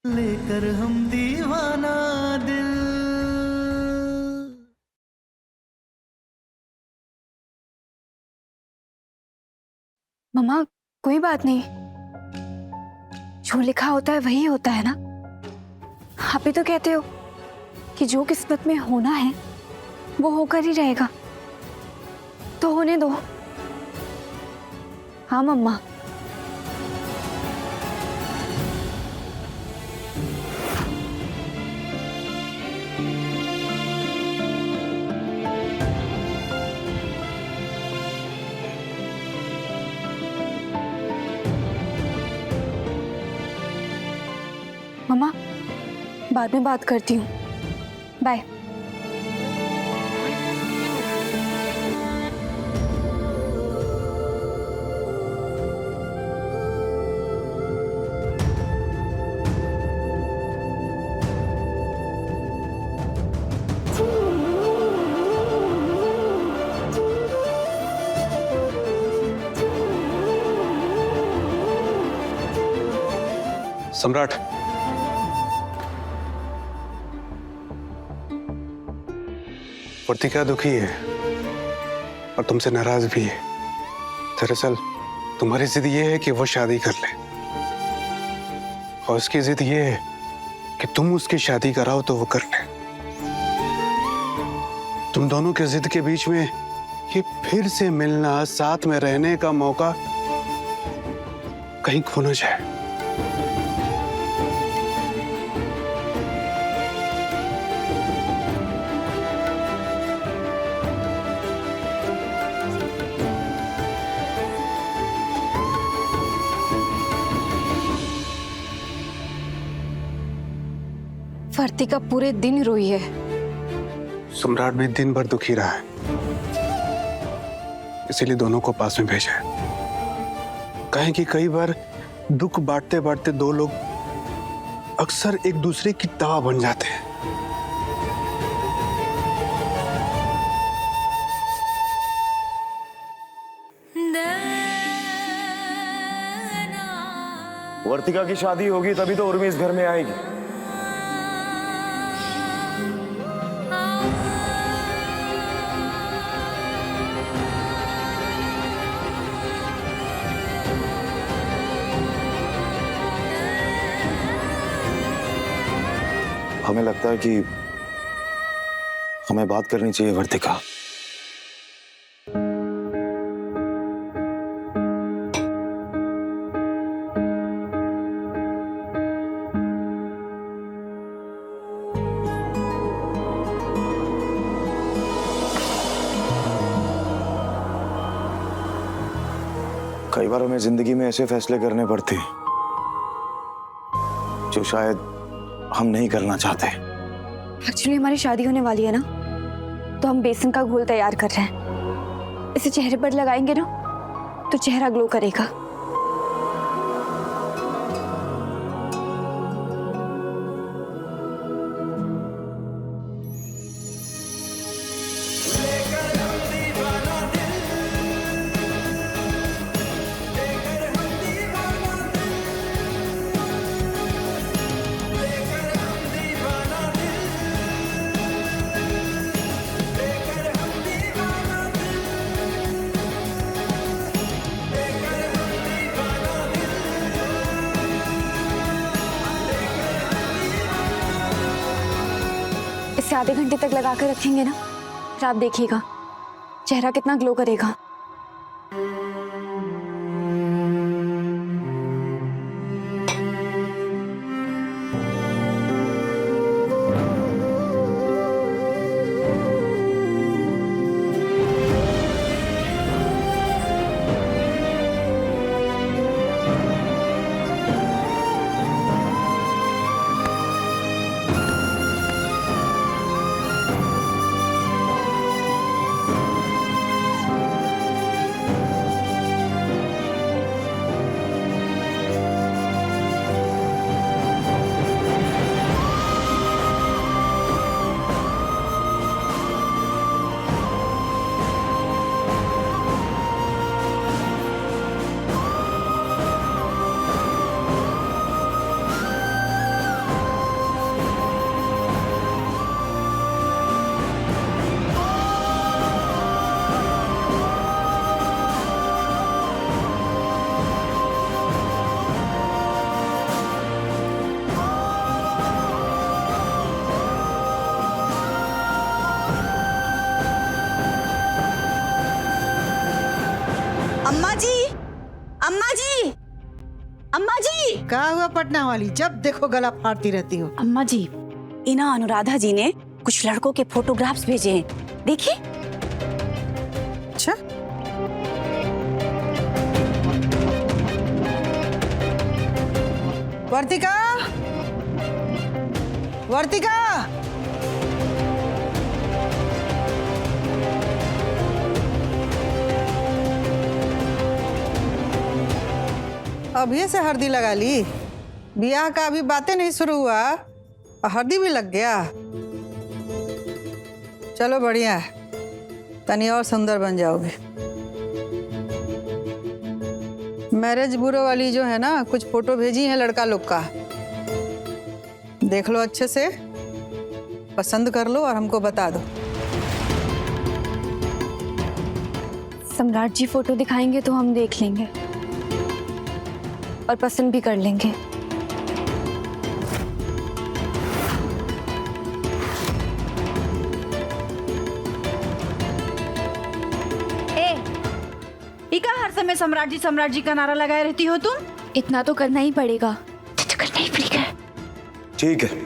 लेकर हम दीवाना दिल। मम्मा, कोई बात नहीं, जो लिखा होता है वही होता है ना। आप ही तो कहते हो कि जो किस्मत में होना है वो होकर ही रहेगा, तो होने दो। हाँ मम्मा। मम्मा, बाद में बात करती हूँ, बाय। सम्राट, वर्तिका दुखी है और तुमसे नाराज भी है। दरअसल तुम्हारी जिद ये है कि वो शादी कर ले, और उसकी जिद ये है कि तुम उसकी शादी कराओ तो वो कर ले। तुम दोनों के जिद के बीच में ये फिर से मिलना, साथ में रहने का मौका कहीं खो न जाए। वर्तिका पूरे दिन रोई है। सम्राट भी दिन भर दुखी रहा है, इसीलिए दोनों को पास में भेजा है। कहें कि कई बार दुख बांटते बांटते दो लोग अक्सर एक दूसरे की दवा बन जाते हैं। वर्तिका की शादी होगी तभी तो उर्मी इस घर में आएगी। हमें लगता है कि हमें बात करनी चाहिए वर्तिका। कई बार हमें जिंदगी में ऐसे फैसले करने पड़ते हैं जो शायद हम नहीं करना चाहते। एक्चुअली हमारी शादी होने वाली है ना, तो हम बेसन का घोल तैयार कर रहे हैं। इसे चेहरे पर लगाएंगे ना तो चेहरा ग्लो करेगा। इसे आधे घंटे तक लगा कर रखेंगे ना, फिर आप देखिएगा चेहरा कितना ग्लो करेगा। पटना वाली, जब देखो गला फाड़ती रहती हो। अम्मा जी, इना अनुराधा जी ने कुछ लड़कों के फोटोग्राफ्स भेजे हैं, देखिए। अच्छा, वर्तिका, वर्तिका, अभी से हल्दी लगा ली? ब्याह का अभी बातें नहीं शुरू हुआ और हल्दी भी लग गया। चलो बढ़िया है, तनी और सुंदर बन जाओगे। मैरिज ब्यूरो वाली जो है ना, कुछ फोटो भेजी है लड़का लोग का, देख लो अच्छे से, पसंद कर लो और हमको बता दो। सम्राट जी फोटो दिखाएंगे तो हम देख लेंगे और पसंद भी कर लेंगे। इका हर समय सम्राट जी का नारा लगाए रहती हो तुम? इतना तो करना ही पड़ेगा, तो करना ही पड़ेगा। ठीक है।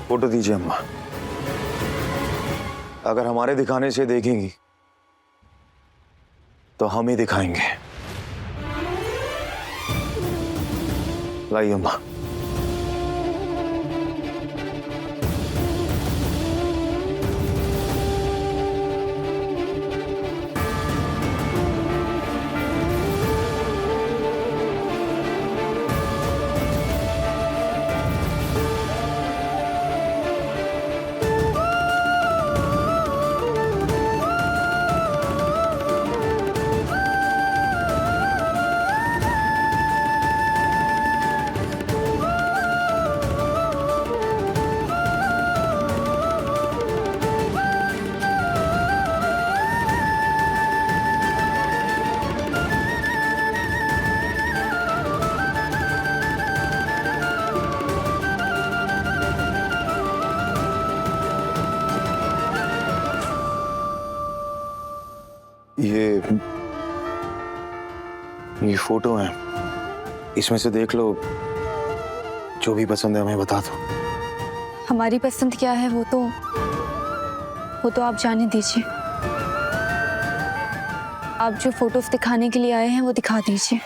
फोटो दीजिए अम्मा। अगर हमारे दिखाने से देखेंगी तो हम ही दिखाएंगे। लाइए अम्मा। ये फोटो है, इसमें से देख लो, जो भी पसंद है हमें बता दो। हमारी पसंद क्या है वो तो आप जाने दीजिए। आप जो फोटोज दिखाने के लिए आए हैं वो दिखा दीजिए।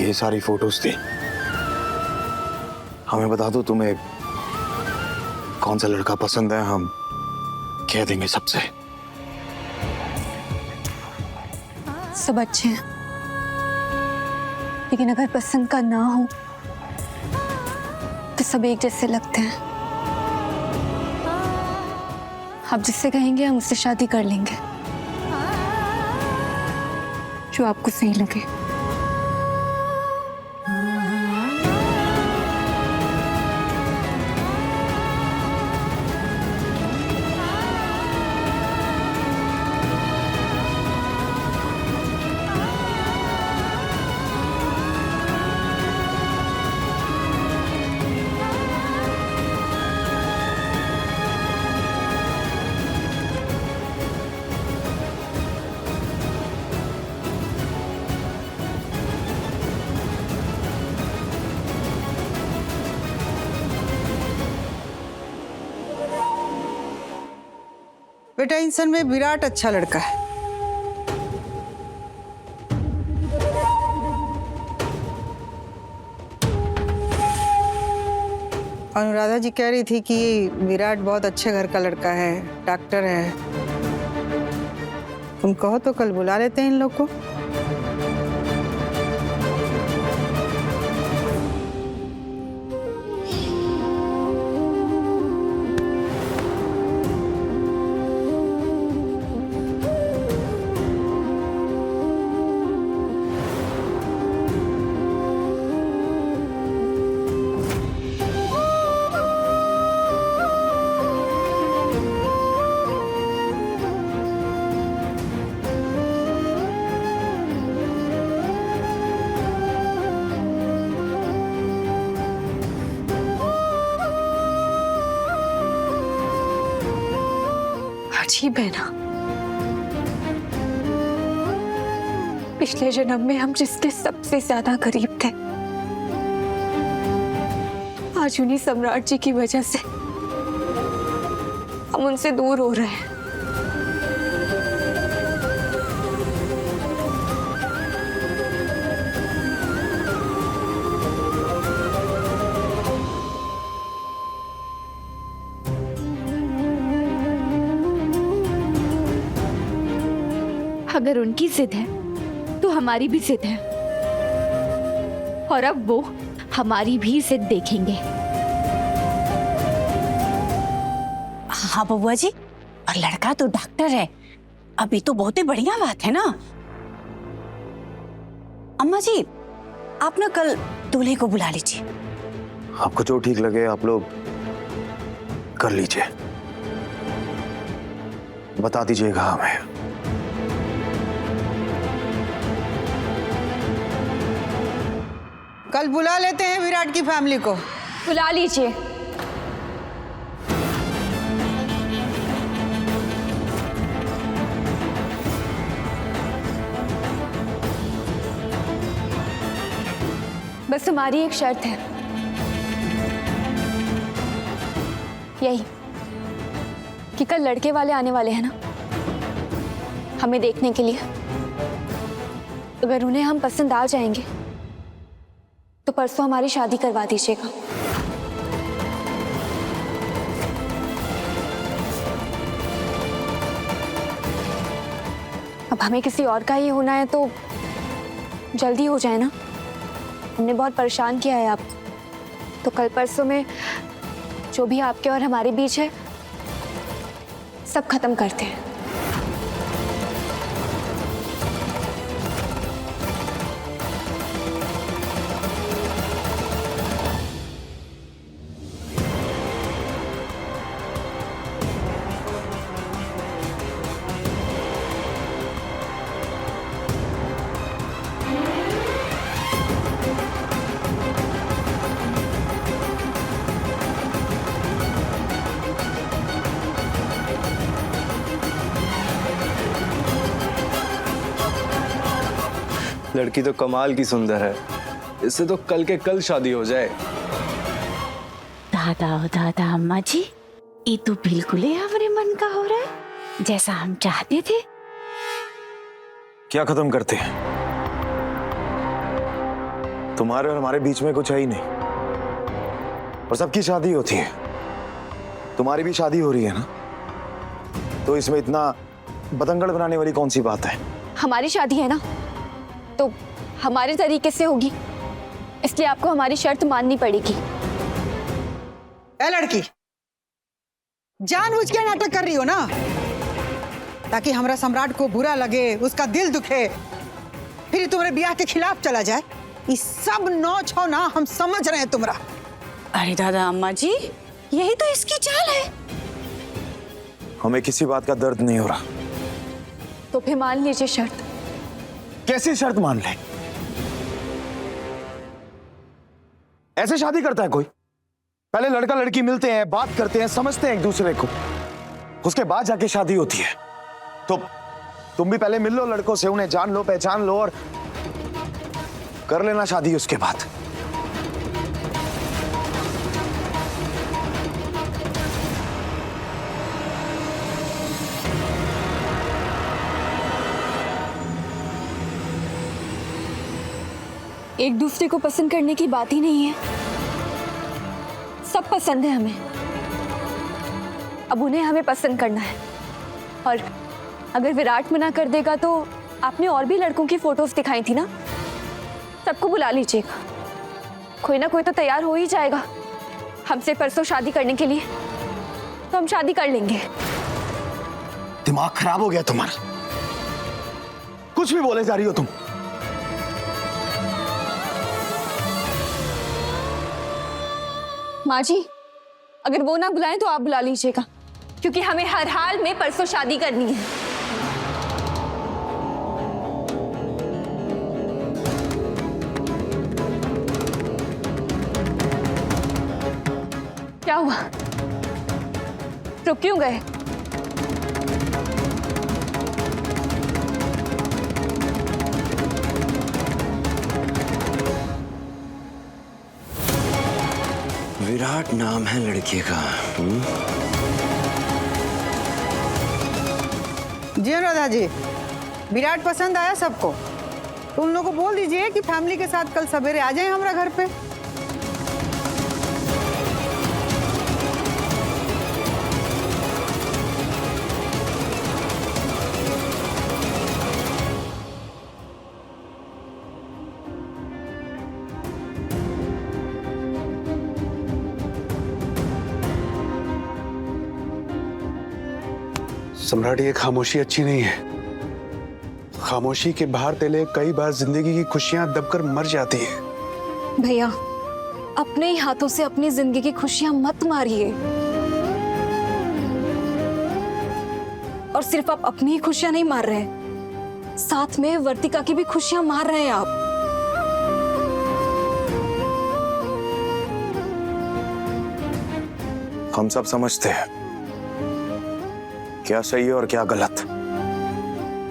ये सारी फोटोज थी, हमें बता दो तुम्हें कौन सा लड़का पसंद है, हम कह देंगे सबसे। सब अच्छे हैं, लेकिन अगर पसंद का ना हो तो सब एक जैसे लगते हैं। आप जिससे कहेंगे हम उससे शादी कर लेंगे, जो आपको सही लगे। बेटा, इंसान में विराट अच्छा लड़का है। अनुराधा जी कह रही थी कि विराट बहुत अच्छे घर का लड़का है, डॉक्टर है। तुम कहो तो कल बुला लेते हैं इन लोग को। अजीब है ना, पिछले जन्म में हम जिसके सबसे ज्यादा करीब थे, आज उन्हीं सम्राट जी की वजह से हम उनसे दूर हो रहे हैं। अगर उनकी जिद है तो हमारी भी जिद है, और अब वो हमारी भी जिद देखेंगे। हाँ बबुआ जी, और लड़का तो डॉक्टर है, अभी तो बहुत ही बढ़िया बात है ना। अम्मा जी, आप ना कल दूल्हे को बुला लीजिए। आपको जो ठीक लगे आप लोग कर लीजिए, बता दीजिएगा हमें। कल बुला लेते हैं विराट की फैमिली को। बुला लीजिए। बस हमारी एक शर्त है, यही कि कल लड़के वाले आने वाले हैं ना हमें देखने के लिए। अगर उन्हें हम पसंद आ जाएंगे तो परसों हमारी शादी करवा दीजिएगा। अब हमें किसी और का ही होना है तो जल्दी हो जाए ना, हमने बहुत परेशान किया है आपको। तो कल परसों में जो भी आपके और हमारे बीच है सब खत्म करते हैं। लड़की तो कमाल की सुंदर है, इससे तो कल के कल शादी हो जाए। दादा ओ दादा अम्मा जी, ये तो बिल्कुल ही हमारे मन का हो रहा है, जैसा हम चाहते थे। क्या खत्म करते हैं? तुम्हारे और हमारे बीच में कुछ है ही नहीं, और सबकी शादी होती है। तुम्हारी भी शादी हो रही है ना, तो इसमें इतना बतंगड़ बनाने वाली कौन सी बात है? हमारी शादी है ना तो हमारे तरीके से होगी, इसलिए आपको हमारी शर्त माननी पड़ेगी। ए लड़की, जानबूझ के नाटक कर रही हो ना, ताकि हमारा सम्राट को बुरा लगे, उसका दिल दुखे, फिर तुम्हारे ब्याह के खिलाफ चला जाए। ये सब नौच हो ना, हम समझ रहे हैं तुम्हारा। अरे दादा अम्मा जी, यही तो इसकी चाल है। हमें किसी बात का दर्द नहीं हो रहा। तो फिर मान लीजिए शर्त। कैसी शर्त मान ले? ऐसे शादी करता है कोई? पहले लड़का लड़की मिलते हैं, बात करते हैं, समझते हैं एक दूसरे को, उसके बाद जाके शादी होती है। तो तुम भी पहले मिल लो लड़कों से, उन्हें जान लो, पहचान लो, और कर लेना शादी उसके बाद। एक दूसरे को पसंद करने की बात ही नहीं है, सब पसंद है हमें। अब उन्हें हमें पसंद करना है। और अगर विराट मना कर देगा तो आपने और भी लड़कों की फोटोज दिखाई थी ना, सबको बुला लीजिएगा। कोई ना कोई तो तैयार हो ही जाएगा हमसे परसों शादी करने के लिए, तो हम शादी कर लेंगे। दिमाग खराब हो गया तुम्हारा, कुछ भी बोले जा रही हो तुम। माँ जी, अगर वो ना बुलाएं तो आप बुला लीजिएगा, क्योंकि हमें हर हाल में परसों शादी करनी है। क्या हुआ, रुक क्यों गए? विराट नाम है लड़के का। जी अनुराधा जी, विराट पसंद आया सबको, तो उन लोगों को बोल दीजिए कि फैमिली के साथ कल सवेरे आ जाएं हमारा घर पे। सम्राट, ये खामोशी अच्छी नहीं है। खामोशी के बाहर तले कई बार जिंदगी की खुशियां दबकर मर जाती है। भैया, अपने ही हाथों से अपनी जिंदगी की खुशियां मत मारिए। और सिर्फ आप अपनी ही खुशियां नहीं मार रहे, साथ में वर्तिका की भी खुशियां मार रहे हैं आप। हम सब समझते हैं क्या सही है और क्या गलत,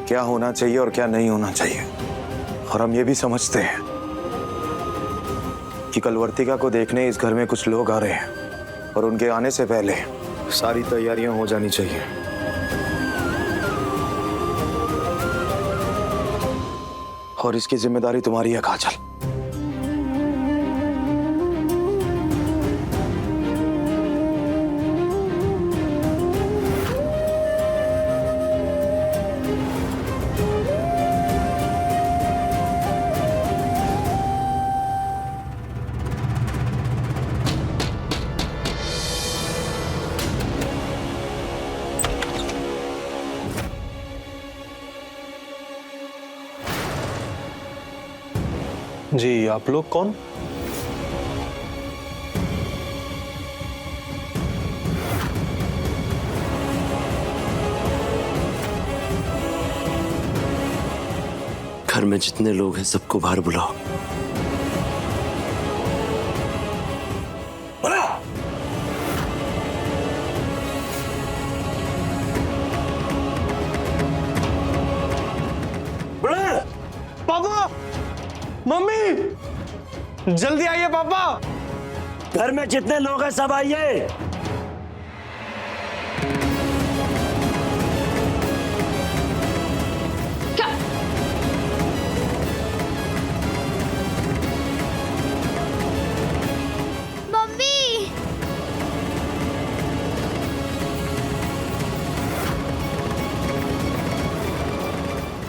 क्या होना चाहिए और क्या नहीं होना चाहिए। और हम ये भी समझते हैं कि कल वर्तिका को देखने इस घर में कुछ लोग आ रहे हैं और उनके आने से पहले सारी तैयारियां हो जानी चाहिए। और इसकी जिम्मेदारी तुम्हारी है काजल। जी, आप लोग कौन? घर में जितने लोग हैं सबको बाहर बुलाओ। पापा, मम्मी, जल्दी आइए पापा। घर में जितने लोग हैं सब आइए।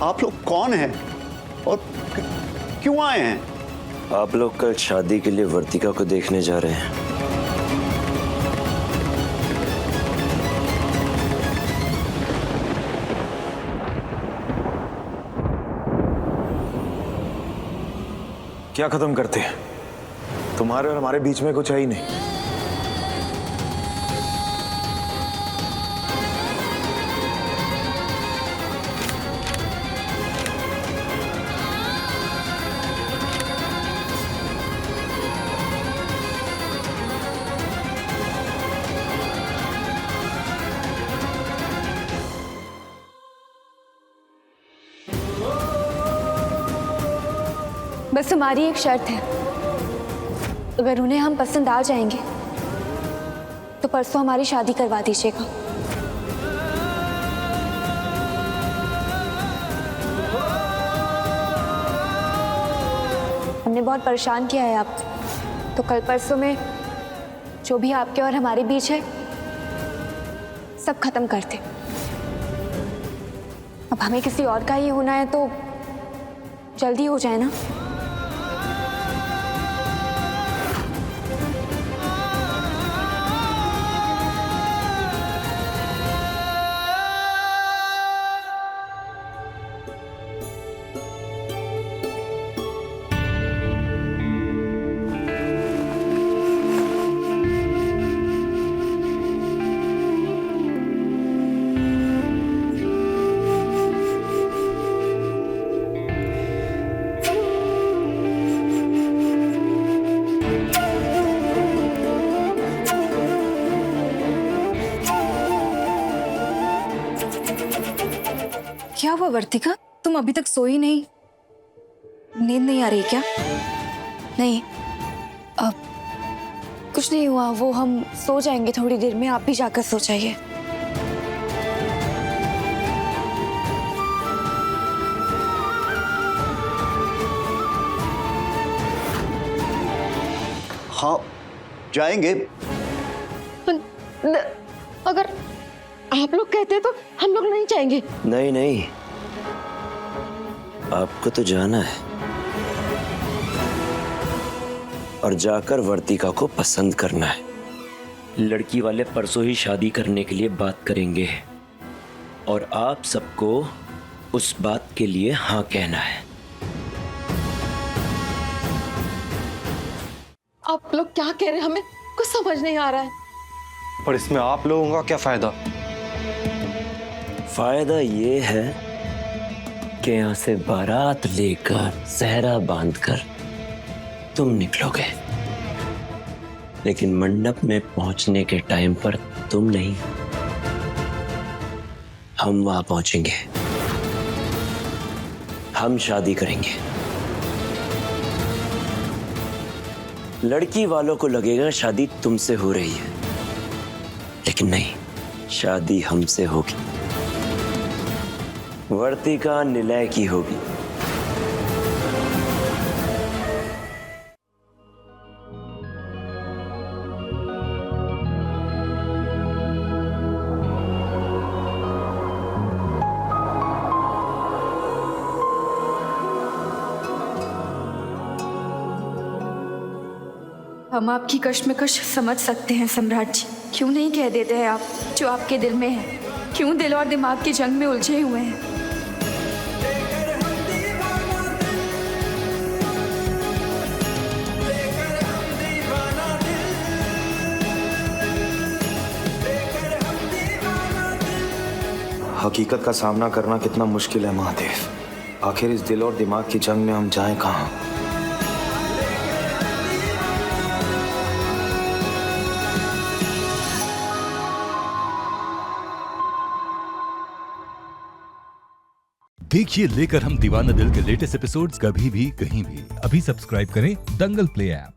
आप लोग कौन हैं और क्यों आए हैं? आप लोग कल शादी के लिए वर्तिका को देखने जा रहे हैं। क्या खत्म करते हैं? तुम्हारे और हमारे बीच में कुछ है ही नहीं। बस हमारी एक शर्त है, अगर उन्हें हम पसंद आ जाएंगे तो परसों हमारी शादी करवा दीजिएगा। हमने बहुत परेशान किया है आपको, तो कल परसों में जो भी आपके और हमारे बीच है सब खत्म कर दे। अब हमें किसी और का ही होना है तो जल्दी हो जाए ना। क्या हुआ वर्तिका, तुम अभी तक सोई नहीं? नींद नहीं आ रही क्या? नहीं, अब कुछ नहीं हुआ, वो हम सो जाएंगे थोड़ी देर में, आप भी जाकर सो जाइए। हाँ जाएंगे। अगर आप लोग कहते हैं तो हम लोग नहीं जाएंगे। नहीं नहीं, आपको तो जाना है और जाकर वर्तिका को पसंद करना है। लड़की वाले परसों ही शादी करने के लिए बात करेंगे और आप सबको उस बात के लिए हाँ कहना है। आप लोग क्या कह रहे हैं, हमें कुछ समझ नहीं आ रहा है। पर इसमें आप लोगों का क्या फायदा? फायदा ये है कि यहां से बारात लेकर सहरा बांधकर तुम निकलोगे, लेकिन मंडप में पहुंचने के टाइम पर तुम नहीं, हम वहां पहुंचेंगे, हम शादी करेंगे। लड़की वालों को लगेगा शादी तुमसे हो रही है, लेकिन नहीं, शादी हमसे होगी। वर्तिका निलय की होगी। हम आपकी कश्मकश समझ सकते हैं सम्राट जी, क्यों नहीं कह देते हैं आप जो आपके दिल में है? क्यों दिल और दिमाग की जंग में उलझे हुए हैं? हकीकत का सामना करना कितना मुश्किल है महादेव। आखिर इस दिल और दिमाग की जंग में हम जाएं कहां? देखिए लेकर हम दीवाना दिल के लेटेस्ट एपिसोड्स कभी भी कहीं भी। अभी सब्सक्राइब करें दंगल प्ले ऐप।